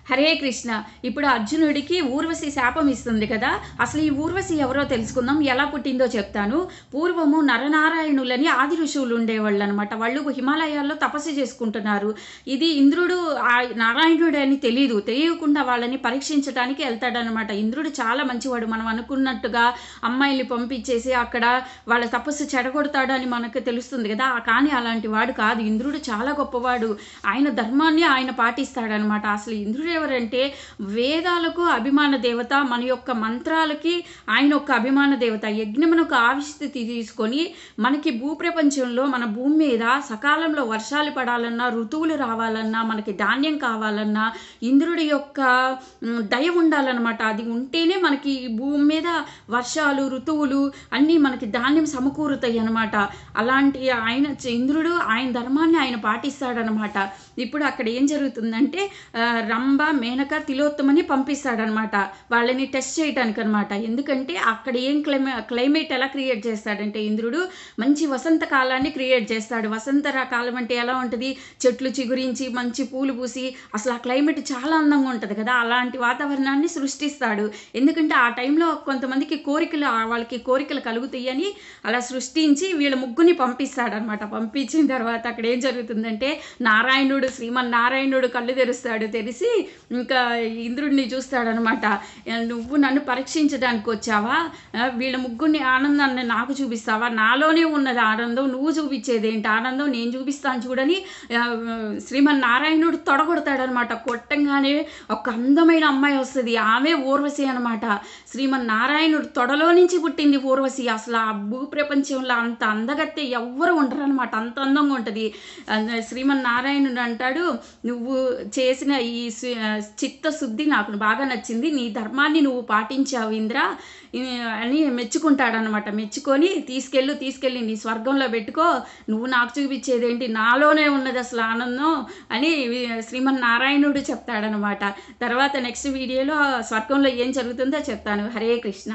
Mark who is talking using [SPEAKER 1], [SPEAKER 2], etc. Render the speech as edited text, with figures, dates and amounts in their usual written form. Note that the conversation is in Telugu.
[SPEAKER 1] హరే కృష్ణ. ఇప్పుడు అర్జునుడికి ఊర్వశి శాపం ఇస్తుంది కదా! అసలు ఈ ఊర్వశి ఎవరో తెలుసుకుందాం. ఎలా పుట్టిందో చెప్తాను. పూర్వము నరనారాయణులని ఆది ఋషువులు ఉండేవాళ్ళనమాట. వాళ్ళు హిమాలయాల్లో తపస్సు చేసుకుంటున్నారు. ఇది ఇంద్రుడు నారాయణుడు అని తెలీదు. తెలియకుండా వాళ్ళని పరీక్షించటానికి ఎళ్తాడనమాట. ఇంద్రుడు చాలా మంచివాడు. మనం అనుకున్నట్టుగా అమ్మాయిల్ని పంపించేసి అక్కడ వాళ్ళ తపస్సు చెడగొడతాడు అని మనకు తెలుస్తుంది కదా! కానీ అలాంటి వాడు కాదు. ఇంద్రుడు చాలా గొప్పవాడు. ఆయన ధర్మాన్ని ఆయన పాటిస్తాడనమాట. అసలు ఇంద్రుడు ఎవరంటే వేదాలకు అభిమాన దేవత, మన యొక్క మంత్రాలకి ఆయన ఒక అభిమాన దేవత. యజ్ఞమునకు ఆవిష్టి తీసుకొని మనకి భూప్రపంచంలో మన భూమి మీద సకాలంలో వర్షాలు పడాలన్నా, ఋతువులు రావాలన్నా, మనకి ధాన్యం కావాలన్నా ఇంద్రుడి యొక్క దయ ఉండాలన్నమాట. అది ఉంటేనే మనకి ఈ భూమి మీద వర్షాలు, ఋతువులు అన్నీ మనకి ధాన్యం సమకూరుతాయి అన్నమాట. అలాంటి ఇంద్రుడు ఆయన ధర్మాన్ని ఆయన పాటిస్తాడనమాట. ఇప్పుడు అక్కడ ఏం జరుగుతుందంటే రంభ, మేనక, తిలోత్తమని పంపిస్తాడనమాట వాళ్ళని టెస్ట్ చేయడానికి అనమాట. ఎందుకంటే అక్కడ ఏం క్లైమేట్ ఎలా క్రియేట్ చేస్తాడంటే ఇంద్రుడు మంచి వసంత కాలాన్ని క్రియేట్ చేస్తాడు. వసంత కాలం అంటే ఎలా ఉంటుంది? చెట్లు చిగురించి మంచి పూలు పూసి అసలు ఆ క్లైమేట్ చాలా అందంగా ఉంటుంది కదా! అలాంటి వాతావరణాన్ని సృష్టిస్తాడు. ఎందుకంటే ఆ టైంలో కొంతమందికి వాళ్ళకి కోరికలు కలుగుతాయని అలా సృష్టించి వీళ్ళ ముగ్గురిని పంపిస్తాడనమాట. పంపించిన తర్వాత అక్కడ ఏం జరుగుతుందంటే శ్రీమన్నారాయణుడు కళ్ళు తెరిసి ఇంకా ఇంద్రుడిని చూస్తాడనమాట. నువ్వు నన్ను పరీక్షించడానికి వచ్చావా? వీళ్ళ ముగ్గురిని ఆనందాన్ని నాకు చూపిస్తావా? నాలోనే ఉన్నది ఆనందం, నువ్వు చూపించేదేంటి ఆనందం? నేను చూపిస్తాను చూడని శ్రీమన్నారాయణుడు తొడగొడతాడనమాట. కొట్టంగానే ఒక అందమైన అమ్మాయి వస్తుంది. ఆమె ఊర్వశి అనమాట. శ్రీమన్నారాయణుడు తొడలో నుంచి పుట్టింది ఊర్వశి. అసలు ఆ భూప్రపంచంలో అంత అందగత్తె ఎవ్వరు ఉండరు అనమాట. అంత అందంగా ఉంటుంది. శ్రీమన్నారాయణుడు అంటాడు, నువ్వు చేసిన ఈ చిత్తశుద్ధి నాకు బాగా నచ్చింది. నీ ధర్మాన్ని నువ్వు పాటించావు ఇంద్ర అని మెచ్చుకుంటాడనమాట. మెచ్చుకొని తీసుకెళ్ళి నీ స్వర్గంలో పెట్టుకో, నువ్వు నాకు చూపించేదేంటి? నాలోనే ఉన్నది అసలు ఆనందం అని శ్రీమన్నారాయణుడు చెప్తాడనమాట. తర్వాత నెక్స్ట్ వీడియోలో స్వర్గంలో ఏం జరుగుతుందో చెప్తాను. హరే కృష్ణ.